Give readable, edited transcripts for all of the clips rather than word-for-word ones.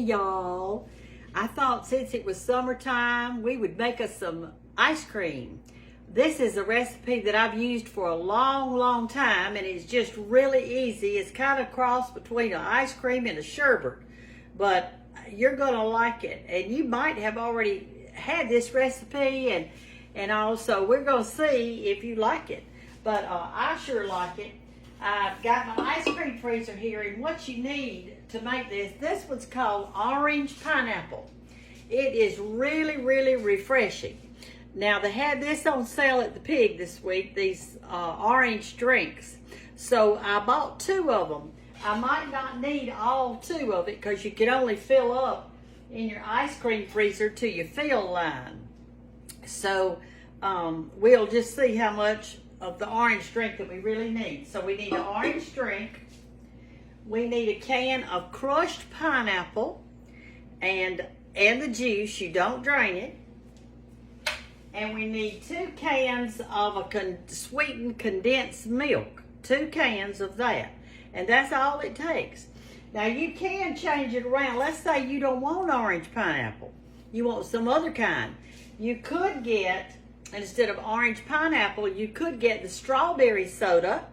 y'all. I thought since it was summertime, we would make us some ice cream. This is a recipe that I've used for a long time, and it's just really easy. It's kind of cross between an ice cream and a sherbet, but you're gonna like it. And you might have already had this recipe, and also we're gonna see if you like it. But I sure like it. I've got my ice cream freezer here, and what you need to make this one's called orange pineapple. It is really refreshing. Now, they had this on sale at the Pig this week, these orange drinks. So I bought 2 of them. I might not need all 2 of it because you can only fill up in your ice cream freezer to your fill line. So we'll just see how much of the orange drink that we really need. So we need an orange drink. We need a can of crushed pineapple and the juice. You don't drain it. And we need 2 cans of a sweetened condensed milk. 2 cans of that. And that's all it takes. Now you can change it around. Let's say you don't want orange pineapple. You want some other kind. You could get, instead of orange pineapple, you could get the strawberry soda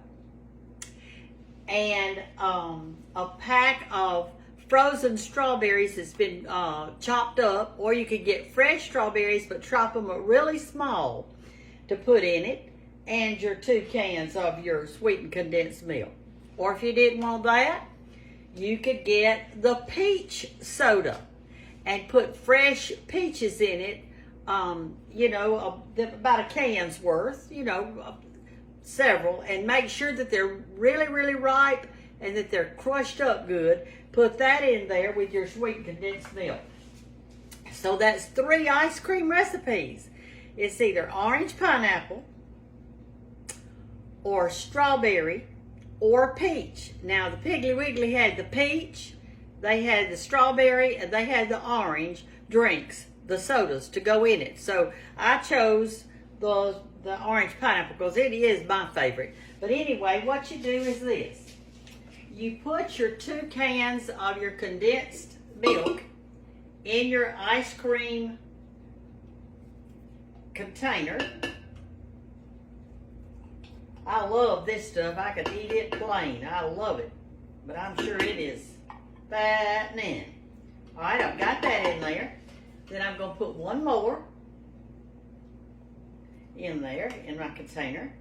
and a pack of frozen strawberries that's been chopped up, or you could get fresh strawberries but chop them really small to put in it, and your 2 cans of your sweetened condensed milk. Or if you didn't want that, you could get the peach soda and put fresh peaches in it, about a can's worth, several, and make sure that they're really ripe and that they're crushed up good. Put that in there with your sweet condensed milk. So that's 3 ice cream recipes. It's either orange pineapple or strawberry or peach. Now the Piggly Wiggly had the peach, they had the strawberry, and they had the orange drinks, the sodas to go in it. So I chose the orange pineapple because it is my favorite. But anyway, what you do is this. You put your 2 cans of your condensed milk in your ice cream container. I love this stuff. I could eat it plain. I love it. But I'm sure it is fattening. All right, I've got that in there. Then I'm going to put 1 more in there in my container.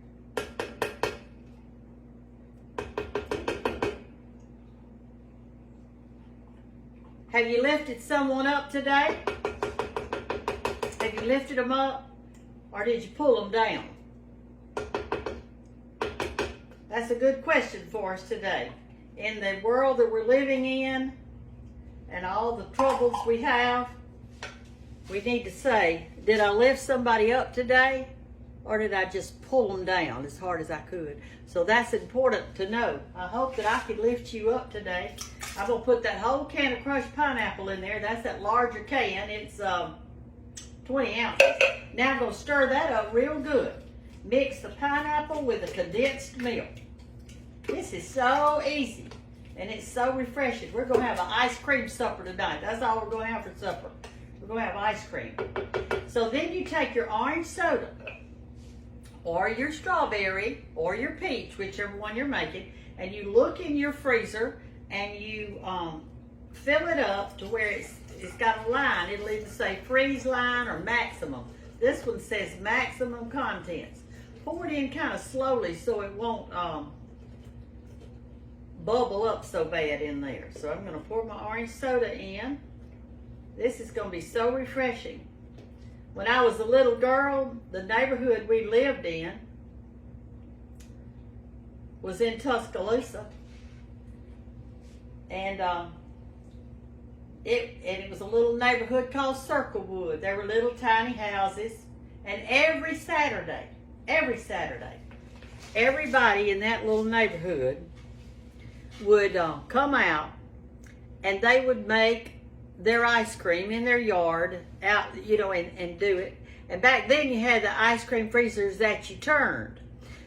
Have you lifted someone up today? Have you lifted them up, or did you pull them down? That's a good question for us today. In the world that we're living in and all the troubles we have, we need to say, did I lift somebody up today, or did I just pull them down as hard as I could? So that's important to know. I hope that I could lift you up today. I'm going to put that whole can of crushed pineapple in there. That's that larger can. It's 20 ounces. Now I'm going to stir that up real good. Mix the pineapple with the condensed milk. This is so easy, and it's so refreshing. We're going to have an ice cream supper tonight. That's all we're going to have for supper. We're going to have ice cream. So then you take your orange soda, or your strawberry, or your peach, whichever one you're making, and you look in your freezer and you fill it up to where it's got a line. It'll either say freeze line or maximum. This one says maximum contents. Pour it in kind of slowly so it won't bubble up so bad in there. So I'm going to pour my orange soda in. This is going to be so refreshing. When I was a little girl, the neighborhood we lived in was in Tuscaloosa. And it was a little neighborhood called Circlewood. There were little tiny houses. And every Saturday, everybody in that little neighborhood would come out, and they would make their ice cream in their yard out, and do it. And back then you had the ice cream freezers that you turned.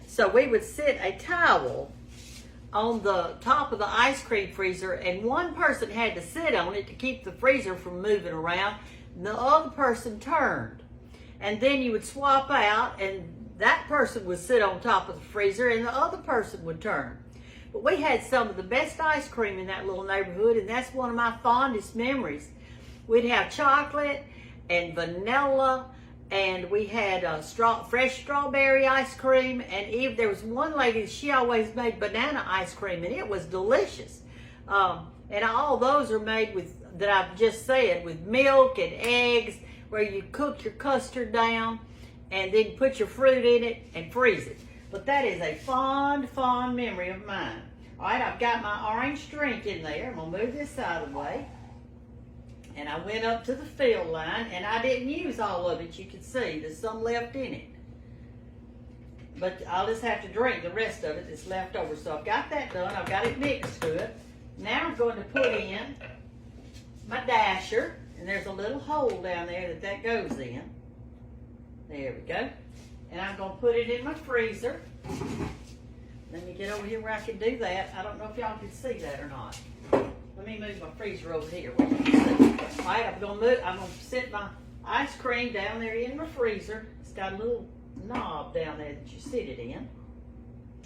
So we would sit a towel on the top of the ice cream freezer, and one person had to sit on it to keep the freezer from moving around, and the other person turned. And then you would swap out, and that person would sit on top of the freezer, and the other person would turn. But we had some of the best ice cream in that little neighborhood, and that's one of my fondest memories. We'd have chocolate and vanilla, and we had fresh strawberry ice cream, and there was one lady, she always made banana ice cream, and it was delicious. And all those are made with, that I've just said, with milk and eggs, where you cook your custard down and then put your fruit in it and freeze it. But that is a fond, fond memory of mine. All right, I've got my orange drink in there. I'm gonna move this out of the way. And I went up to the fill line, and I didn't use all of it. You can see there's some left in it. But I'll just have to drink the rest of it that's left over. So I've got that done. I've got it mixed good. Now I'm going to put in my dasher, and there's a little hole down there that goes in. There we go. And I'm going to put it in my freezer. Let me get over here where I can do that. I don't know if y'all can see that or not. Let me move my freezer over here where you can see. All right, I'm going to set my ice cream down there in my freezer. It's got a little knob down there that you sit it in.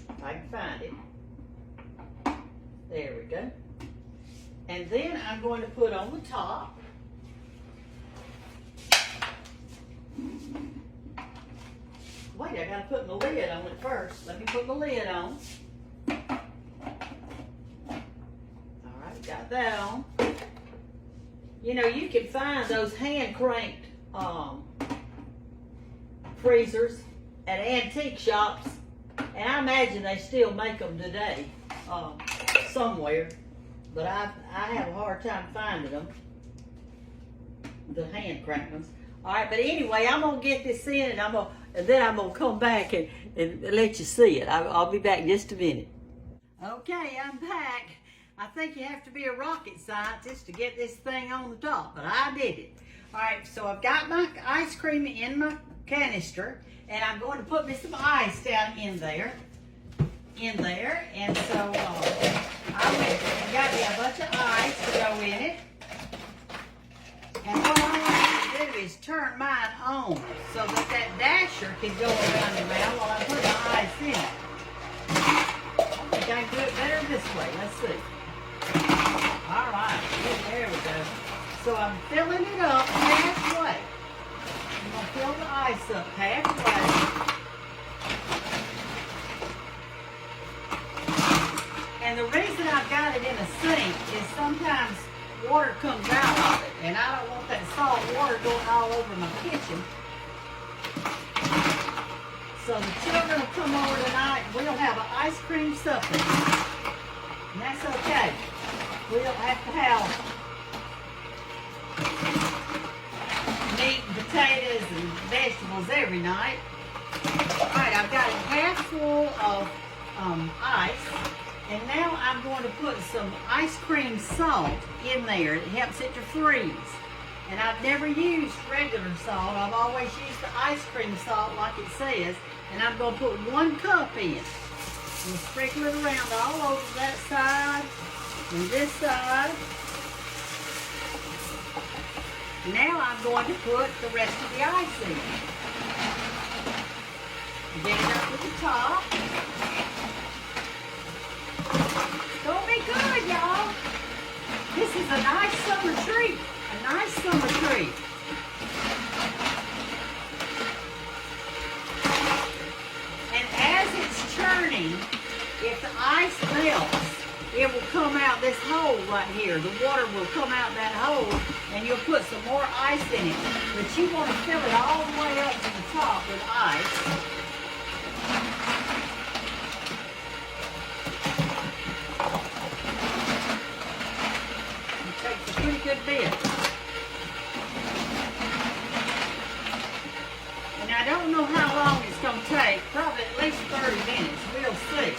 If I can find it. There we go. And then I'm going to put on the top wait, I gotta put my lid on it first. Let me put my lid on. Alright, got that on. You know, you can find those hand cranked freezers at antique shops, and I imagine they still make them today somewhere, but I have a hard time finding them, the hand cranked ones. All right, but anyway, I'm gonna get this in, and then I'm gonna come back and let you see it. I'll be back in just a minute. Okay, I'm back. I think you have to be a rocket scientist to get this thing on the top, but I did it. All right, so I've got my ice cream in my canister, and I'm going to put me some ice down in there, and so I went and got me a bunch of ice to go in it, and what I want to do is turn mine on so that dasher can go around and around while I put my ice in it. I think I can do it better this way. Let's see. All right, there we go. So I'm filling it up halfway. I'm going to fill the ice up halfway. And the reason I've got it in a sink is sometimes water comes out of it, and I don't want that salt water going all over my kitchen. So the children will come over tonight, and we'll have an ice cream supper. And that's okay. We don't have to have meat and potatoes and vegetables every night. Alright, I've got it half full of ice, and now I'm going to put some ice cream salt in there. It helps it to freeze. And I've never used regular salt. I've always used the ice cream salt like it says, and I'm going to put 1 cup in. And sprinkle it around all over that side and this side. Now I'm going to put the rest of the ice in. Get it up to the top. It's going to be good, y'all. This is a nice summer treat. A nice summer treat. And as it's churning, if the ice melts, it will come out this hole right here. The water will come out that hole, and you'll put some more ice in it. But you want to fill it all the way up to the top with ice. It takes a pretty good bit. And I don't know how long it's going to take. Probably at least 30 minutes. We'll see.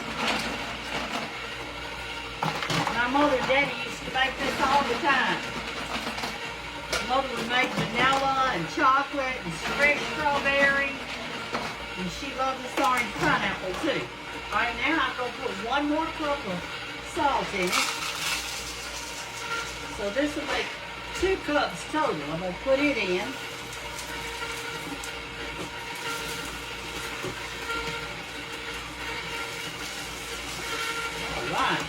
My mother and daddy used to make this all the time. Mother would make vanilla and chocolate and fresh strawberry. And she loved this orange pineapple too. All right, now I'm going to put 1 more cup of salt in it. So this will make 2 cups total. I'm going to put it in. All right.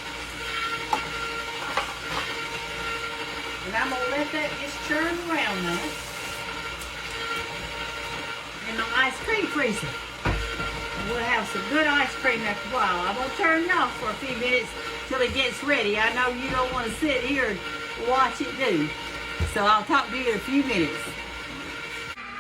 And I'm going to let that just churn around now in the ice cream freezer. And we'll have some good ice cream after a while. I'm going to turn it off for a few minutes till it gets ready. I know you don't want to sit here and watch it do. So I'll talk to you in a few minutes.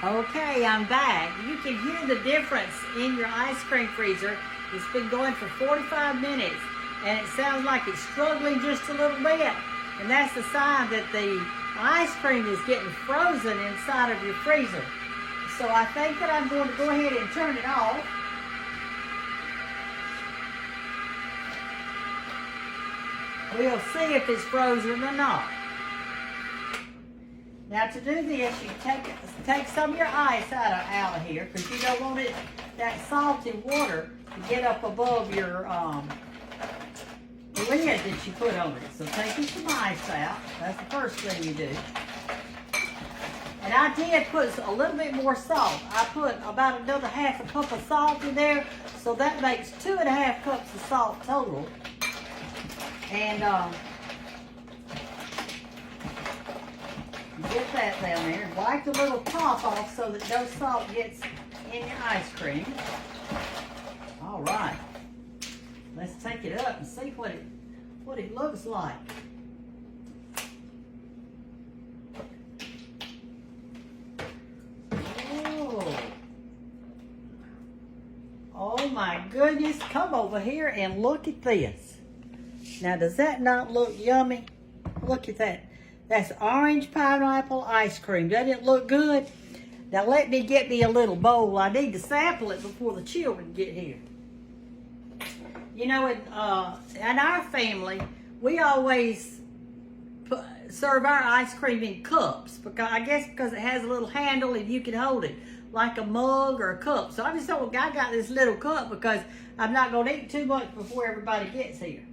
Okay, I'm back. You can hear the difference in your ice cream freezer. It's been going for 45 minutes and it sounds like it's struggling just a little bit. And that's the sign that the ice cream is getting frozen inside of your freezer. So I think that I'm going to go ahead and turn it off. We'll see if it's frozen or not. Now to do this, you take some of your ice out of here because you don't want that salty water to get up above your lid that you put on it. So take some ice out. That's the first thing you do. And I did put a little bit more salt. I put about another 1/2 cup of salt in there, so that makes 2.5 cups of salt total. And get that down there. Wipe the little top off so that no salt gets in your ice cream. All right. Let's take it up and see what it looks like. Oh my goodness, come over here and look at this. Now, does that not look yummy? Look at that. That's orange pineapple ice cream. Doesn't it look good? Now, let me get me a little bowl. I need to sample it before the children get here. You know, in our family, we always serve our ice cream in cups. Because it has a little handle and you can hold it like a mug or a cup. So I got this little cup because I'm not going to eat too much before everybody gets here.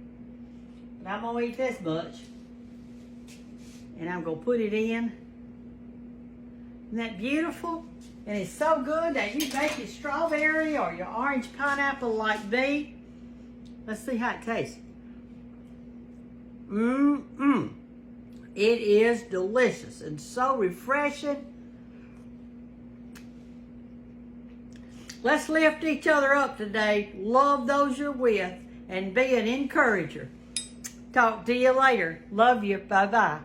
But I'm going to eat this much. And I'm going to put it in. Isn't that beautiful? And it's so good. Now you make your strawberry or your orange pineapple like me. Let's see how it tastes. It is delicious and so refreshing. Let's lift each other up today. Love those you're with and be an encourager. Talk to you later. Love you. Bye-bye.